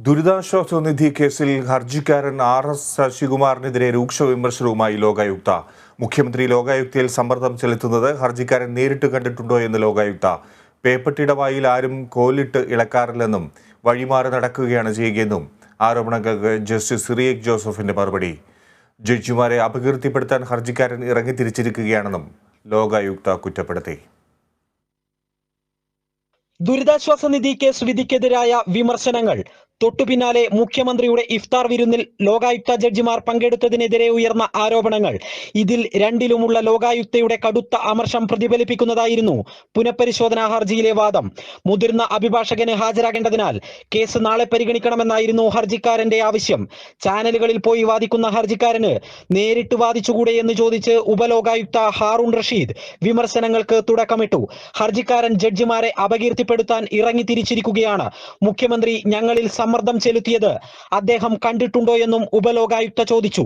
ദുരിതാശ്വാസ നിധി കേസിൽ ഹർജിക്കാരൻ RS ശശികുമാറിനെതിരെ രൂക്ഷ വിമർശനവുമായി ലോകായുക്ത. മുഖ്യമന്ത്രി ലോകായുക്തയിൽ സമ്മർദ്ദം ചെലുത്തുന്നത് ഹർജിക്കാരൻ നേരിട്ട് കണ്ടിട്ടുണ്ടോ എന്ന് ലോകായുക്ത. പേപ്പട്ടിയുടെ വായിൽ ആരും കോലിട്ട് ഇളക്കാറില്ലെന്നും വഴിമാറി നടക്കുകയാണ് ചെയ്യുകയെന്നും ആരോപണങ്ങൾക്ക് ജസ്റ്റിസ് സിറിയക് ജോസഫിന്റെ മറുപടി. ജഡ്ജിമാരെ അപകീർത്തിപ്പെടുത്താൻ ഹർജിക്കാരൻ ഇറങ്ങിത്തിരിച്ചിരിക്കുകയാണെന്നും ലോകായുക്ത കുറ്റപ്പെടുത്തി. ദുരിതാശ്വാസ നിധി കേസ് വിധിക്കെതിരായ വിമർശനങ്ങൾ തൊട്ടുപിന്നാലെ മുഖ്യമന്ത്രിയുടെ ഇഫ്താർ വിരുന്നിൽ ലോകായുക്ത ജഡ്ജിമാർ പങ്കെടുത്തതിനെതിരെ ഉയർന്ന ആരോപണങ്ങൾ. ഇതിൽ രണ്ടിലുമുള്ള ലോകായുക്തയുടെ കടുത്ത അമർഷം പ്രതിഫലിപ്പിക്കുന്നതായിരുന്നു പുനഃപരിശോധനാ ഹർജിയിലെ വാദം. മുതിർന്ന അഭിഭാഷകന് ഹാജരാകേണ്ടതിനാൽ കേസ് നാളെ പരിഗണിക്കണമെന്നായിരുന്നു ഹർജിക്കാരന്റെ ആവശ്യം. ചാനലുകളിൽ പോയി വാദിക്കുന്ന ഹർജിക്കാരന് നേരിട്ട് വാദിച്ചുകൂടെ എന്ന് ചോദിച്ച് ഉപലോകായുക്ത ഹാറൂൺ റഷീദ് വിമർശനങ്ങൾക്ക് തുടക്കമിട്ടു. ഹർജിക്കാരൻ ജഡ്ജിമാരെ അപകീർത്തിപ്പെടുത്താൻ ഇറങ്ങിത്തിരിച്ചിരിക്കുകയാണ്. മുഖ്യമന്ത്രി ഞങ്ങളിൽ സമ്മർദ്ദം ചെലുത്തിയത് അദ്ദേഹം കണ്ടിട്ടുണ്ടോ എന്നും ഉപലോകായുക്ത ചോദിച്ചു.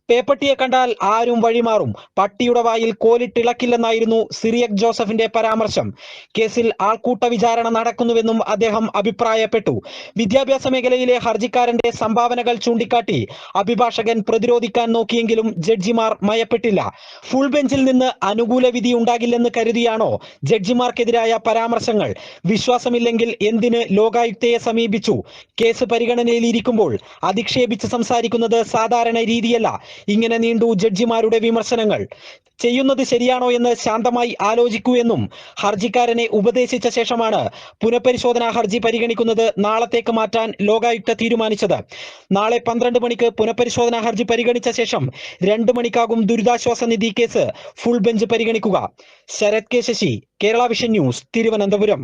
പേപ്പട്ടിയെ കണ്ടാൽ ആരും വഴിമാറും, പട്ടിയുടെ വായിൽ കോലിട്ടിളക്കില്ലെന്നായിരുന്നു സിറിയക് ജോസഫിന്റെ പരാമർശം. കേസിൽ ആൾക്കൂട്ട വിചാരണ നടക്കുന്നുവെന്നും അദ്ദേഹം അഭിപ്രായപ്പെട്ടു. വിദ്യാഭ്യാസ മേഖലയിലെ ഹർജിക്കാരന്റെ സംഭാവനകൾ ചൂണ്ടിക്കാട്ടി അഭിഭാഷകൻ പ്രതിരോധിക്കാൻ നോക്കിയെങ്കിലും ജഡ്ജിമാർ മയപ്പെട്ടില്ല. ഫുൾ ബെഞ്ചിൽ നിന്ന് അനുകൂല വിധി ഉണ്ടാകില്ലെന്ന് കരുതിയാണോ ജഡ്ജിമാർക്കെതിരായ പരാമർശങ്ങൾ? വിശ്വാസമില്ലെങ്കിൽ എന്തിന് ലോകായുക്തയെ സമീപിച്ചു? കേസ് പരിഗണനയിലിരിക്കുമ്പോൾ അധിക്ഷേപിച്ച് സംസാരിക്കുന്നത് സാധാരണ രീതിയല്ല. ഇങ്ങനെ നീണ്ടു ജഡ്ജിമാരുടെ വിമർശനങ്ങൾ. ചെയ്യുന്നത് ശരിയാണോ എന്ന് ശാന്തമായി ആലോചിക്കൂ എന്നും ഹർജിക്കാരനെ ഉപദേശിച്ച ശേഷമാണ് പുനഃപരിശോധനാ ഹർജി പരിഗണിക്കുന്നത് നാളത്തേക്ക് മാറ്റാൻ ലോകായുക്ത തീരുമാനിച്ചത്. നാളെ 12 മണിക്ക് പുനഃപരിശോധനാ ഹർജി പരിഗണിച്ച ശേഷം 2 മണിക്കാകും ദുരിതാശ്വാസ നിധി കേസ് ഫുൾ ബെഞ്ച് പരിഗണിക്കുക. Sharath K Sasi, Kerala Vision News, Thiruvananthapuram.